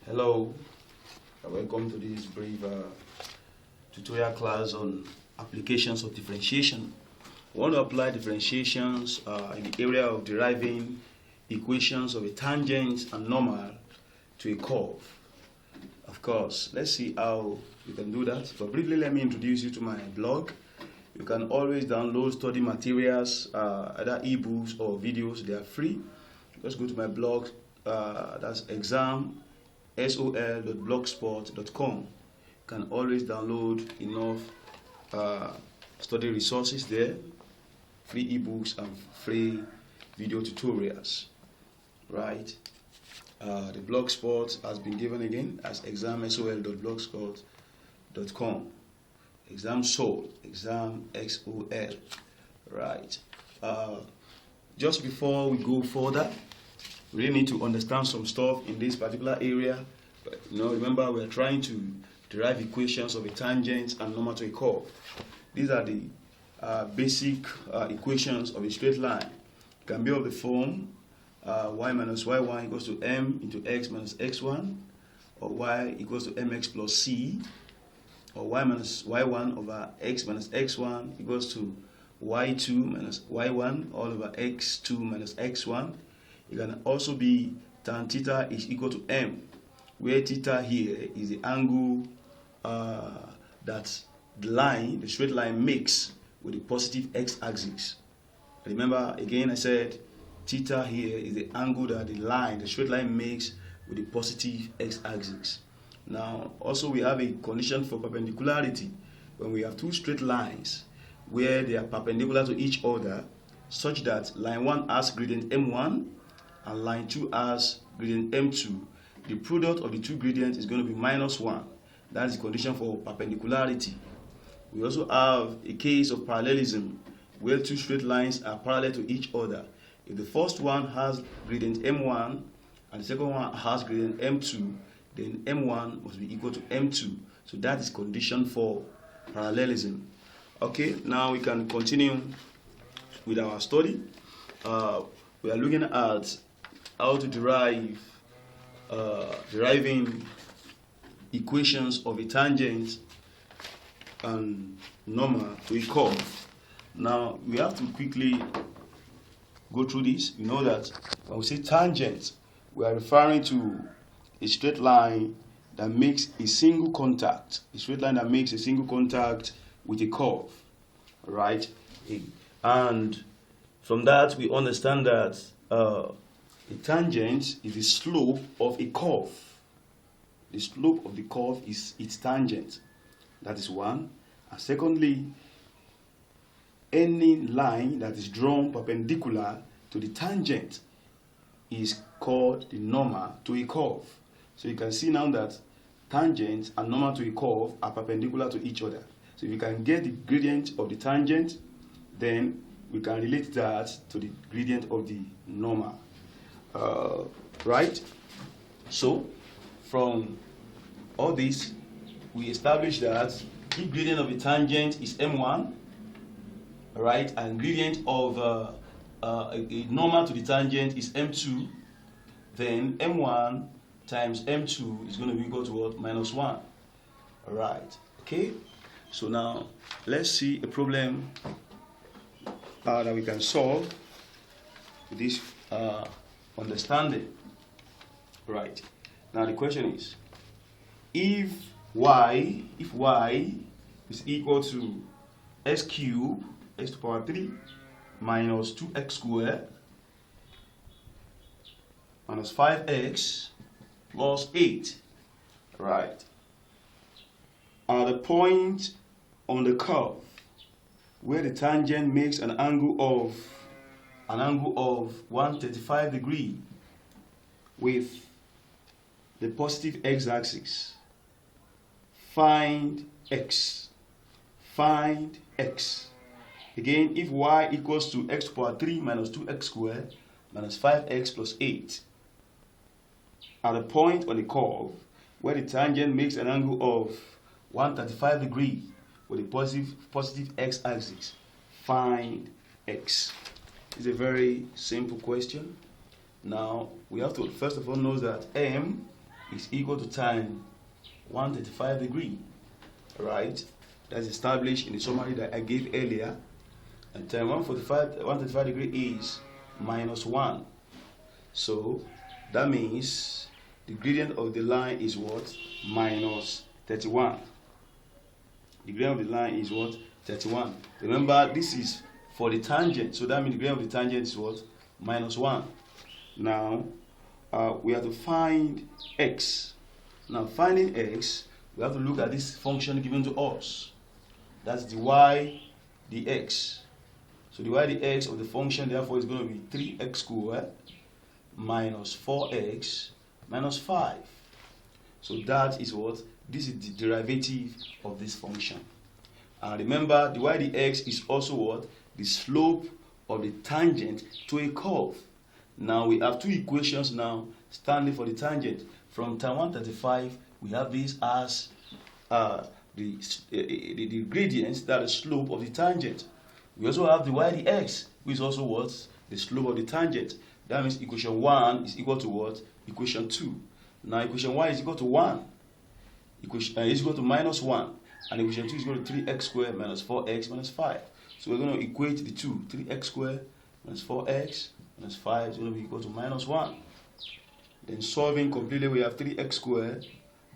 Hello, and welcome to this brief tutorial class on applications of differentiation. We want to apply differentiations in the area of deriving equations of a tangent and normal to a curve. Of course, let's see how we can do that. But briefly, let me introduce you to my blog. You can always download study materials, either ebooks or videos. They are free. Just go to my blog. That's examsol.blogspot.com. You can always download enough study resources there, free ebooks and free video tutorials. Right? The blogspot has been given again as examsol.blogspot.com. Examsol, exam-XOL. Right. Just before we go further, we really need to understand some stuff in this particular area. But, remember, we're trying to derive equations of a tangent and normal to a curve. These are the basic equations of a straight line. It can be of the form y minus y1 equals to m into x minus x1, or y equals to mx plus c, or y minus y1 over x minus x1 equals to y2 minus y1 all over x2 minus x1. It can also be tan theta is equal to m, where theta here is the angle that the straight line makes with the positive x-axis. Remember, again, I said theta here is the angle that the straight line makes with the positive x-axis. Now, also we have a condition for perpendicularity when we have two straight lines where they are perpendicular to each other, such that line 1 has gradient m1 and line 2 has gradient m2. The product of the two gradients is going to be -1. That is the condition for perpendicularity. We also have a case of parallelism where two straight lines are parallel to each other. If the first one has gradient m1 and the second one has gradient m2, then m1 must be equal to m2. So that is condition for parallelism. Okay, now we can continue with our study. We are looking at how to deriving equations of a tangent and normal to a curve. Now we have to quickly go through this. You know that when we say tangent, we are referring to a straight line that makes a single contact. A straight line that makes a single contact with a curve, right? And from that we understand that a tangent is the slope of a curve. The slope of the curve is its tangent. That is one. And secondly, any line that is drawn perpendicular to the tangent is called the normal to a curve. So you can see now that tangent and normal to a curve are perpendicular to each other. So if you can get the gradient of the tangent, then we can relate that to the gradient of the normal. Right? So from all this, we establish that the gradient of the tangent is m1, right, and gradient of a normal to the tangent is m2. Then m1 times m2 is going to be equal to what? -1. Right. Okay. So now let's see a problem that we can solve with this understanding. Right. Now the question is, if y is equal to x cubed, x to the power 3 minus 2x squared minus 5x plus 8, right, at the point on the curve where the tangent makes an angle of 135 degrees with the positive x-axis, find x. Again, if y equals to x to the power 3 minus 2x squared minus 5x plus 8, at a point on the curve where the tangent makes an angle of 135 degrees with a positive x-axis, find x. It's a very simple question. Now we have to first of all know that m is equal to tan 135 degree, right? That's established in the summary that I gave earlier. And tan 135 degree is minus 1. So that means the gradient of the line is what? Minus 31. The gradient of the line is what? 31. Remember, this is for the tangent, so that means the gradient of the tangent is what? Minus 1. Now, we have to find x. Now, finding x, we have to look at this function given to us. That's the y, the x. So the y, the x of the function, therefore, is going to be 3x squared minus 4x minus 5. So that is what? This is the derivative of this function. And remember, the y dx is also what? The slope of the tangent to a curve. Now we have two equations now standing for the tangent. From tan 135, we have this as the gradients, that is the slope of the tangent. We also have the y dx, which is also what? The slope of the tangent. That means equation 1 is equal to what? Equation 2. Now equation 1 is equal to 1. Equation is equal to minus 1. And equation 2 is equal to 3x squared minus 4x minus 5. So we're going to equate the two. 3x squared minus 4x minus 5 is going to be equal to minus 1. Then solving completely, we have 3x squared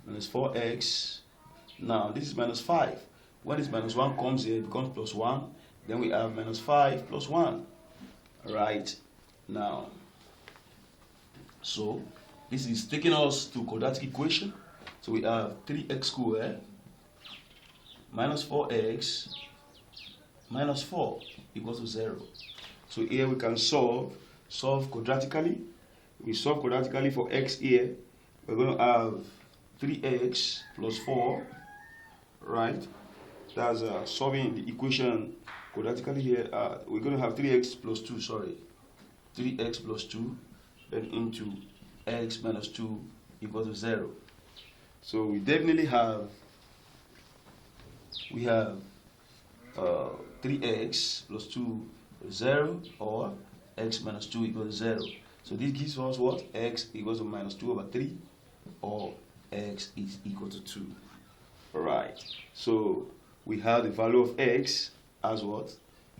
minus 4x. Now this is minus 5. When this minus 1 comes here, it becomes plus 1. Then we have minus 5 plus 1. Right. Now, so this is taking us to quadratic equation. So we have 3x squared minus 4x minus 4 equals to 0. So here we can solve quadratically. We solve quadratically for x here. We're going to have 3x plus 4, right? That's solving the equation quadratically here. We're going to have 3x plus 2, 3x plus 2, then into x minus 2 equals to 0. So we definitely have, 3x plus 2 is 0, or x minus 2 equals 0. So this gives us what? X equals to minus 2 over 3, or x is equal to 2. Alright, so we have the value of x as what?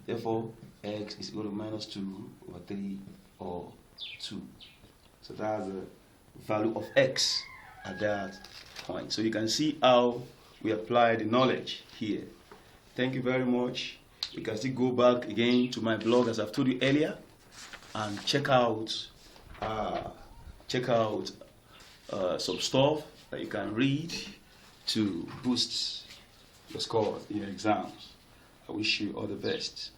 Therefore, x is equal to minus 2 over 3, or 2. So that's the value of x at that point. So you can see how we apply the knowledge here. Thank you very much. You can still go back again to my blog, as I've told you earlier, and check out some stuff that you can read to boost your score in your exams. I wish you all the best.